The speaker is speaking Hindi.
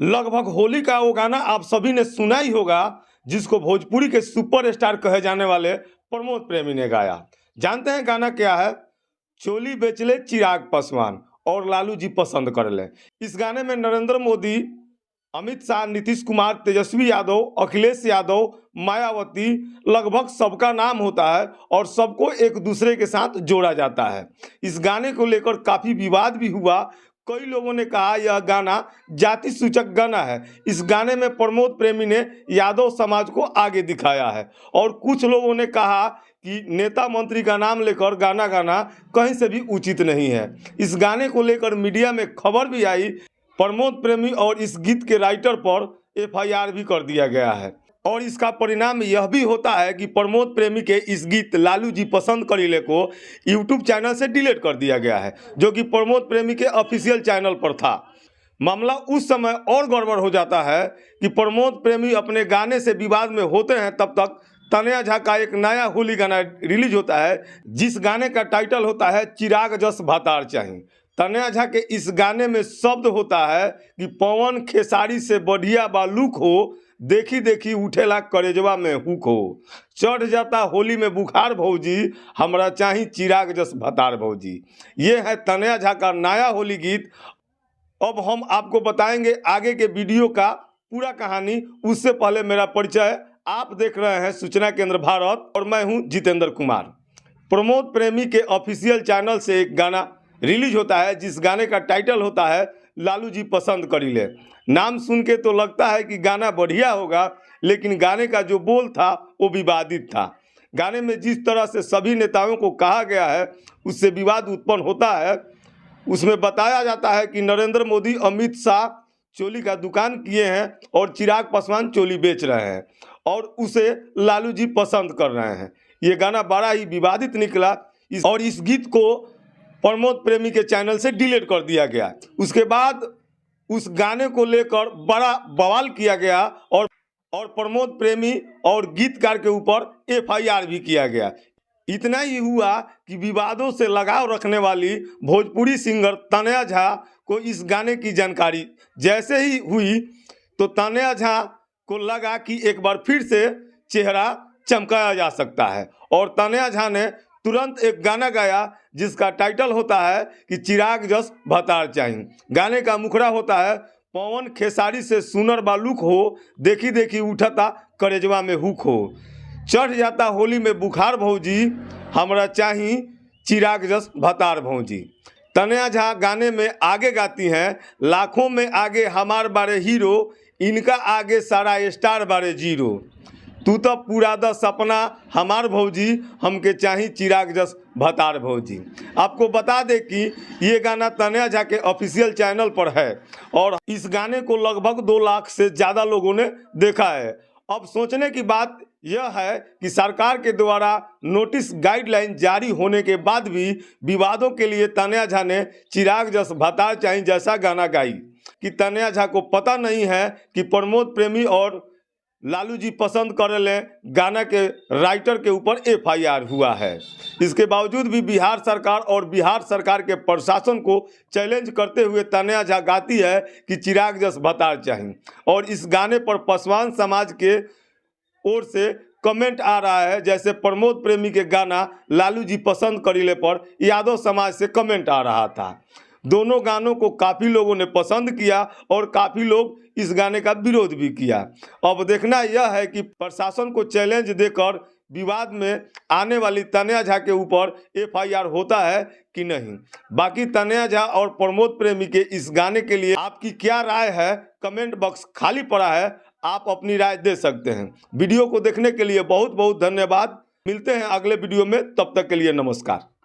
लगभग होली का वो गाना आप सभी ने सुना ही होगा, जिसको भोजपुरी के सुपरस्टार कहे जाने वाले प्रमोद प्रेमी ने गाया। जानते हैं गाना क्या है? चोली बेचले चिराग पासवान और लालू जी पसंद कर ले। इस गाने में नरेंद्र मोदी, अमित शाह, नीतीश कुमार, तेजस्वी यादव, अखिलेश यादव, मायावती, लगभग सबका नाम होता है और सबको एक दूसरे के साथ जोड़ा जाता है। इस गाने को लेकर काफ़ी विवाद भी हुआ। कई लोगों ने कहा यह गाना जाति सूचक गाना है। इस गाने में प्रमोद प्रेमी ने यादव समाज को आगे दिखाया है और कुछ लोगों ने कहा कि नेता मंत्री का नाम लेकर गाना गाना कहीं से भी उचित नहीं है। इस गाने को लेकर मीडिया में खबर भी आई। प्रमोद प्रेमी और इस गीत के राइटर पर एफआईआर भी कर दिया गया है और इसका परिणाम यह भी होता है कि प्रमोद प्रेमी के इस गीत लालू जी पसंद करीले को यूट्यूब चैनल से डिलीट कर दिया गया है, जो कि प्रमोद प्रेमी के ऑफिशियल चैनल पर था। मामला उस समय और गड़बड़ हो जाता है कि प्रमोद प्रेमी अपने गाने से विवाद में होते हैं, तब तक तनया झा का एक नया होली गाना रिलीज होता है, जिस गाने का टाइटल होता है चिराग जस भातार चाही। तनया झा के इस गाने में शब्द होता है कि पवन खेसारी से बढ़िया बालूक हो, देखी देखी उठेला करेजवा में हुक हो, चढ़ जाता होली में बुखार भौजी, हमरा चाही चिराग जस भतार भौजी। ये है तनया झा का नया होली गीत। अब हम आपको बताएंगे आगे के वीडियो का पूरा कहानी। उससे पहले मेरा परिचय, आप देख रहे हैं सूचना केंद्र भारत और मैं हूं जितेंद्र कुमार। प्रमोद प्रेमी के ऑफिशियल चैनल से एक गाना रिलीज होता है, जिस गाने का टाइटल होता है लालू जी पसंद करीले। नाम सुन के तो लगता है कि गाना बढ़िया होगा, लेकिन गाने का जो बोल था वो विवादित था। गाने में जिस तरह से सभी नेताओं को कहा गया है उससे विवाद उत्पन्न होता है। उसमें बताया जाता है कि नरेंद्र मोदी, अमित शाह चोली का दुकान किए हैं और चिराग पासवान चोली बेच रहे हैं और उसे लालू जी पसंद कर रहे हैं। ये गाना बड़ा ही विवादित निकला और इस गीत को प्रमोद प्रेमी के चैनल से डिलीट कर दिया गया। उसके बाद उस गाने को लेकर बड़ा बवाल किया गया और प्रमोद प्रेमी और गीतकार के ऊपर एफआईआर भी किया गया। इतना ही हुआ कि विवादों से लगाव रखने वाली भोजपुरी सिंगर तनया झा को इस गाने की जानकारी जैसे ही हुई तो तनया झा को लगा कि एक बार फिर से चेहरा चमकाया जा सकता है और तनया झा ने तुरंत एक गाना गाया जिसका टाइटल होता है कि चिराग जस भतार चाही। गाने का मुखड़ा होता है पवन खेसारी से सुनर बालूक हो, देखी देखी उठता करेजवा में हुक हो, चढ़ जाता होली में बुखार भौजी, हमरा चाही चिराग जस भतार भौजी। तनया झा गाने में आगे गाती हैं, लाखों में आगे हमार बारे हीरो, इनका आगे सारा स्टार बारे जीरो, तू तो पूरा द सपना हमार भौजी, हमके चाही चिराग जस भतार भौजी। आपको बता दें कि ये गाना तनया झा के ऑफिशियल चैनल पर है और इस गाने को लगभग 2 लाख से ज़्यादा लोगों ने देखा है। अब सोचने की बात यह है कि सरकार के द्वारा नोटिस गाइडलाइन जारी होने के बाद भी विवादों के लिए तनया झा ने चिराग जस भतार चाही जैसा गाना गाई कि तनया झा को पता नहीं है कि प्रमोद प्रेमी और लालू जी पसंद कर ले गाना के राइटर के ऊपर एफआईआर हुआ है। इसके बावजूद भी बिहार सरकार और बिहार सरकार के प्रशासन को चैलेंज करते हुए तनया झा गाती है कि चिराग जस भतार चाही और इस गाने पर पासवान समाज के ओर से कमेंट आ रहा है। जैसे प्रमोद प्रेमी के गाना लालू जी पसंद करीले पर यादव समाज से कमेंट आ रहा था। दोनों गानों को काफ़ी लोगों ने पसंद किया और काफ़ी लोग इस गाने का विरोध भी किया। अब देखना यह है कि प्रशासन को चैलेंज देकर विवाद में आने वाली तनया झा के ऊपर एफआईआर होता है कि नहीं। बाकी तनया झा और प्रमोद प्रेमी के इस गाने के लिए आपकी क्या राय है? कमेंट बॉक्स खाली पड़ा है, आप अपनी राय दे सकते हैं। वीडियो को देखने के लिए बहुत बहुत धन्यवाद। मिलते हैं अगले वीडियो में, तब तक के लिए नमस्कार।